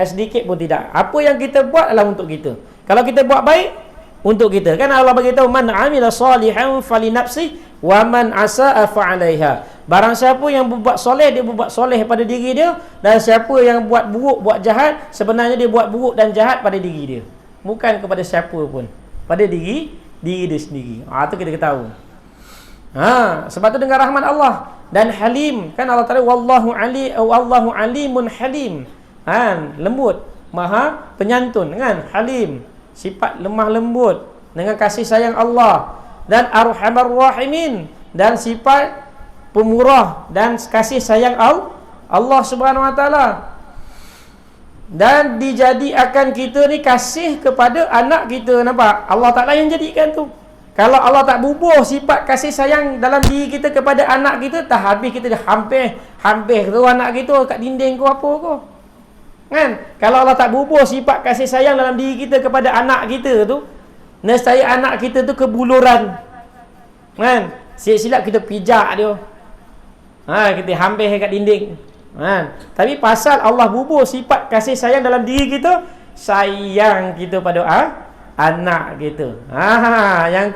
sedikit pun tidak. Apa yang kita buat adalah untuk kita. Kalau kita buat baik, untuk kita. Kan Allah beritahu, "Man 'amila salihan falinafsi wa man asa'a fa'alaiha." Barang siapa yang berbuat soleh, dia berbuat soleh pada diri dia, dan siapa yang buat buruk, buat jahat, sebenarnya dia buat buruk dan jahat pada diri dia, bukan kepada siapa pun, pada diri dia sendiri. Itu kita ketahui. Sebab tu dengan rahmat Allah. Dan halim, kan Allah Ta'ala, wallahu alimun halim, lembut, maha penyantun, kan, halim, sifat lemah lembut dengan kasih sayang Allah. Dan arhamar rahimin, dan sifat pemurah dan kasih sayang Allah Subhanahu Wa Taala. Dan dijadikan kita ni kasih kepada anak kita. Nampak? Allah Ta'ala yang jadikan tu. Kalau Allah tak bubuh sifat kasih sayang dalam diri kita kepada anak kita, tak habis kita dah hampir tu anak kita kat dinding ko apa ko. Kan? Kalau Allah tak bubuh sifat kasih sayang dalam diri kita kepada anak kita tu, nescaya anak kita tu kebuluran. Kan? Silap-silap kita pijak dia. Kita hampir kat dinding. Tapi pasal Allah bubuh sifat kasih sayang dalam diri kita, sayang kita pada anak kita. Yang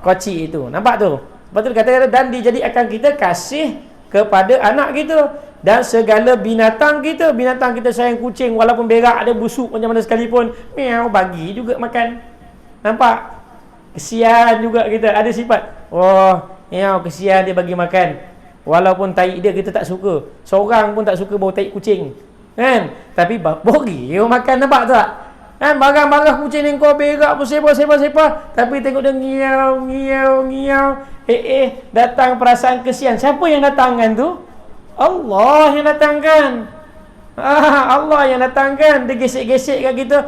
kecil itu. Nampak tu? Lepas tu kata, dan dijadikan kita kasih kepada anak kita. Dan segala binatang kita sayang kucing, walaupun berak ada busuk macam mana sekalipun, miau, bagi juga makan. Nampak? Kesian juga kita, ada sifat, miau, kesian dia bagi makan, walaupun tahi dia kita tak suka. Seorang pun tak suka bau tahi kucing, kan? Tapi bagi dia makan. Nampak tak? Kan, barang-barang kucing ni kau berak pun sepah, tapi tengok dia ngiau. Datang perasaan kesian. Siapa yang datangkan tu? Allah yang datangkan. Allah yang datangkan. Dia gesek-gesek kat kita,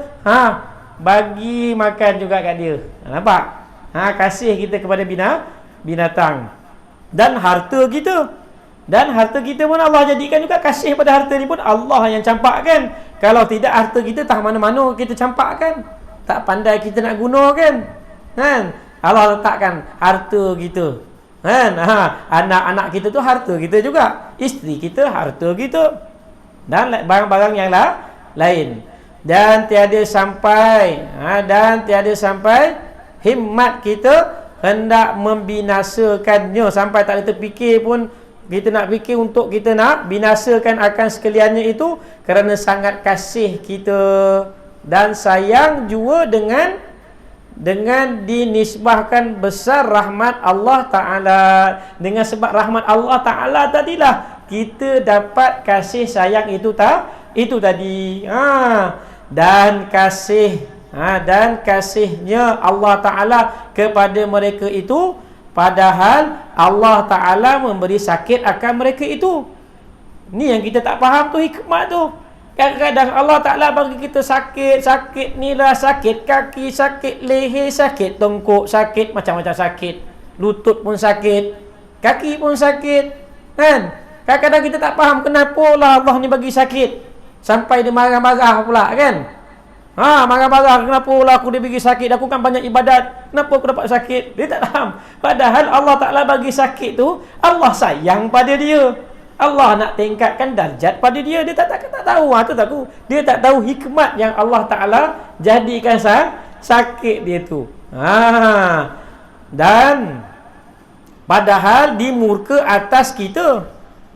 bagi makan juga kat dia. Nampak? Kasih kita kepada binatang. Dan harta kita pun Allah jadikan juga kasih pada harta ni pun Allah yang campakkan. Kalau tidak, harta kita tak mana-mana kita campakkan. Tak pandai kita nak gunakan. Kan? Allah letakkan harta kita. Kan? Anak-anak kita tu harta kita juga. Isteri kita harta kita. Dan barang-barang yang lain. Dan tiada sampai himmat kita hendak membinasakannya, sampai tak ada terfikir pun kita nak fikir untuk kita nak binasakan akan sekaliannya itu, kerana sangat kasih kita dan sayang juga dengan dinisbahkan besar rahmat Allah Ta'ala. Dengan sebab rahmat Allah Ta'ala tadilah kita dapat kasih sayang itu tadi. Dan kasihnya Allah Ta'ala kepada mereka itu, padahal Allah Ta'ala memberi sakit akan mereka itu. Ni yang kita tak faham tu, hikmat tu. Kadang-kadang Allah Ta'ala bagi kita sakit ni lah, sakit kaki, sakit leher, sakit tengkuk, sakit macam-macam sakit. Lutut pun sakit, kaki pun sakit. Kan? Kadang-kadang kita tak faham kenapa lah Allah ni bagi sakit. Sampai dia marah-marah pula kan. Marah-marah, kenapa lah aku dia bagi sakit, aku kan banyak ibadat, kenapa aku dapat sakit? Dia tak faham. Padahal Allah Ta'ala bagi sakit tu, Allah sayang pada dia. Allah nak tingkatkan darjat pada dia. Dia tak tahu. Dia tak tahu hikmat yang Allah Ta'ala jadikan sakit dia tu. Dan padahal dimurka atas kita.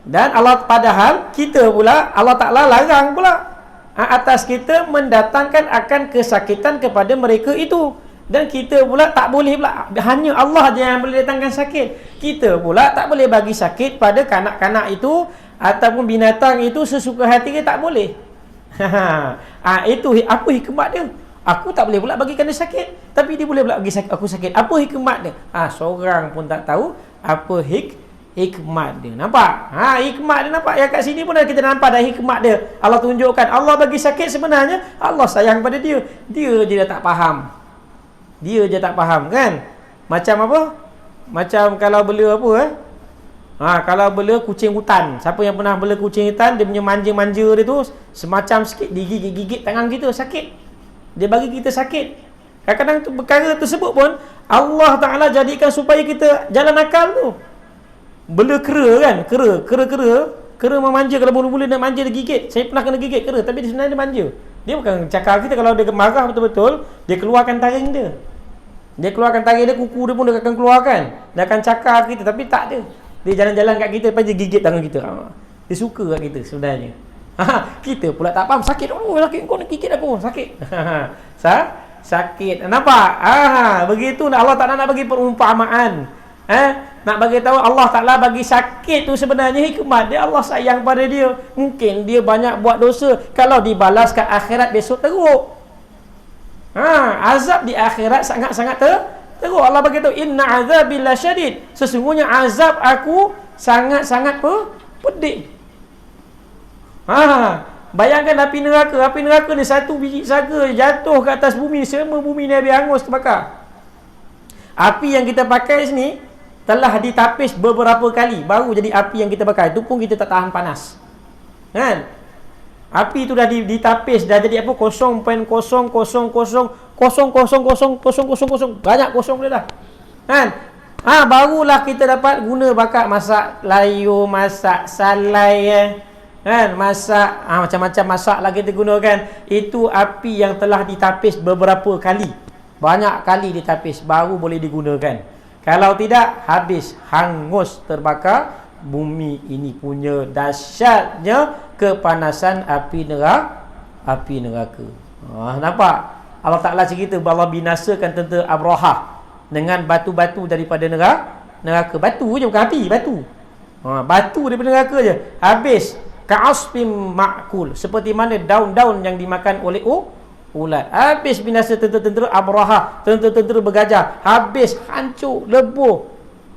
Dan padahal kita pula, Allah Ta'ala larang pula atas kita mendatangkan akan kesakitan kepada mereka itu. Dan kita pula tak boleh pula, hanya Allah je yang boleh datangkan sakit. Kita pula tak boleh bagi sakit pada kanak-kanak itu ataupun binatang itu sesuka hati, kita tak boleh. Itu apa hikmat dia? Aku tak boleh pula bagikan dia sakit, tapi dia boleh pula bagi aku sakit. Apa hikmat dia? Seorang pun tak tahu apa hikmat dia. Nampak? Hikmat dia nampak. Yang kat sini pun kita nampak dah hikmat dia. Allah tunjukkan, Allah bagi sakit sebenarnya Allah sayang pada dia. Dia je dah tak faham. Kan? Macam apa? Macam kalau bela apa kalau bela kucing hutan. Siapa yang pernah bela kucing hutan, dia punya manja-manja dia tu semacam sikit digigit-gigit tangan kita, sakit. Dia bagi kita sakit. Kadang-kadang tu perkara tersebut pun Allah Ta'ala jadikan supaya kita jalan akal tu. Bela kera kan, kera memanja. Kalau mula-mula nak manja dia gigit. Saya pernah kena gigit kera, tapi sebenarnya dia manja. Dia bukan cakar kita. Kalau dia marah betul-betul, dia keluarkan taring dia. Kuku dia pun dia akan keluarkan. Dia akan cakar kita, tapi tak ada. Dia jalan-jalan kat kita, lepas dia gigit tangan kita. Dia suka kat kita sebenarnya. Kita pula tak faham, sakit. Sakit, kau nak gigit aku, sakit. Sakit. Nampak? Begitu Allah tak nak bagi perumpamaan. Nak bagi tahu Allah Ta'ala bagi sakit tu sebenarnya hikmat dia. Allah sayang pada dia. Mungkin dia banyak buat dosa, kalau dibalas kat akhirat besok teruk. Azab di akhirat sangat-sangat teruk. Allah bagi tahu, inna azabi lasyadid, sesungguhnya azab aku sangat-sangat pedih. Bayangkan api neraka ni satu biji saga jatuh ke atas bumi, semua bumi ni habis hangus terbakar. Api yang kita pakai sini telah ditapis beberapa kali baru jadi api yang kita pakai. Itu pun kita tak tahan panas. Kan? Api tu dah ditapis, dah jadi apa? 0.00000000. Banyak kosong dia dah. Kan? Barulah kita dapat guna bakar masak layu, masak salai, kan? Masak macam-macam masak lah kita gunakan. Itu api yang telah ditapis beberapa kali. Banyak kali ditapis baru boleh digunakan. Kalau tidak, habis, hangus, terbakar bumi ini punya dahsyatnya kepanasan api neraka. Nampak? Allah Ta'ala cerita Allah binasakan tentera Abrahah dengan batu-batu daripada neraka. Batu je, bukan api, batu. Batu daripada neraka je. Habis, ka'asfim ma'kul, seperti mana daun-daun yang dimakan oleh ulat. Habis binasa tentera Abrahah, tentera bergajah. Habis, hancur, lebur.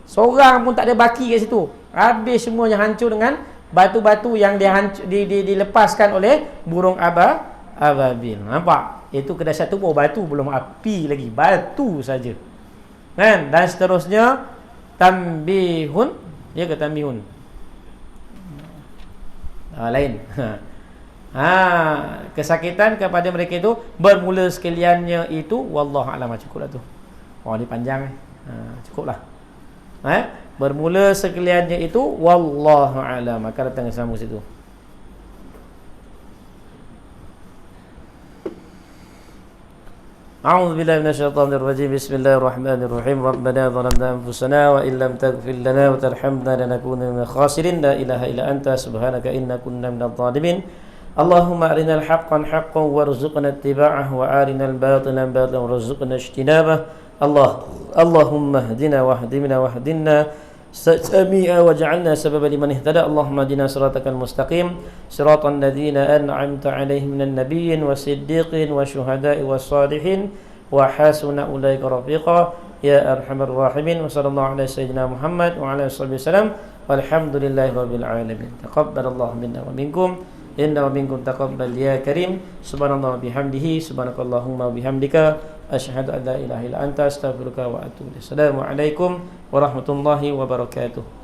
Seorang pun tak ada baki kat situ. Habis semuanya hancur dengan batu-batu yang dilepaskan oleh burung ababil. Nampak? Itu kedahsyat tu batu, belum api lagi. Batu saja. Kan? Dan seterusnya, tambihun. Ya ke tambihun? Lain. Kesakitan kepada mereka itu bermula sekaliannya itu wallahu a'lam. Cukuplah tu. Oh, ni panjang cukuplah. Bermula sekaliannya itu wallahu a'lam. Maka datang sama situ. A'udzu billahi minasyaitonir rajim. Bismillahirrahmanirrahim. Rabbana zalamna anfusana wa illam taghfir lana wa tarhamna lanakunanna minal khasirin. La ilaha illa anta subhanaka inna kunna minadh dhalimin. Allahumma arinal haqqan haqqan warzuqna ittiba'ah wa arinal batilan batilan warzuqna ijtinabah. Allahumma hdina wahdina سميعا واجعلنا سببا لمن اهتدى اللهم اهدنا صراطك المستقيم صراط الذين أنعمت عليهم من النبيين والصديقين والشهداء والصالحين وحسن أولئك رفيقا يا أرحم الراحمين وصلى الله على سيدنا محمد وعلى آله وصحبه وسلم والحمد لله رب العالمين تقبل الله منا ومنكم إنا ومنكم تقبل يا كريم سبحان الله وبحمده سبحانك اللهم وبحمدك أشهد أن لا إله إلا أنت أستغفرك وأتوب إليك السلام عليكم warahmatullahi wabarakatuh.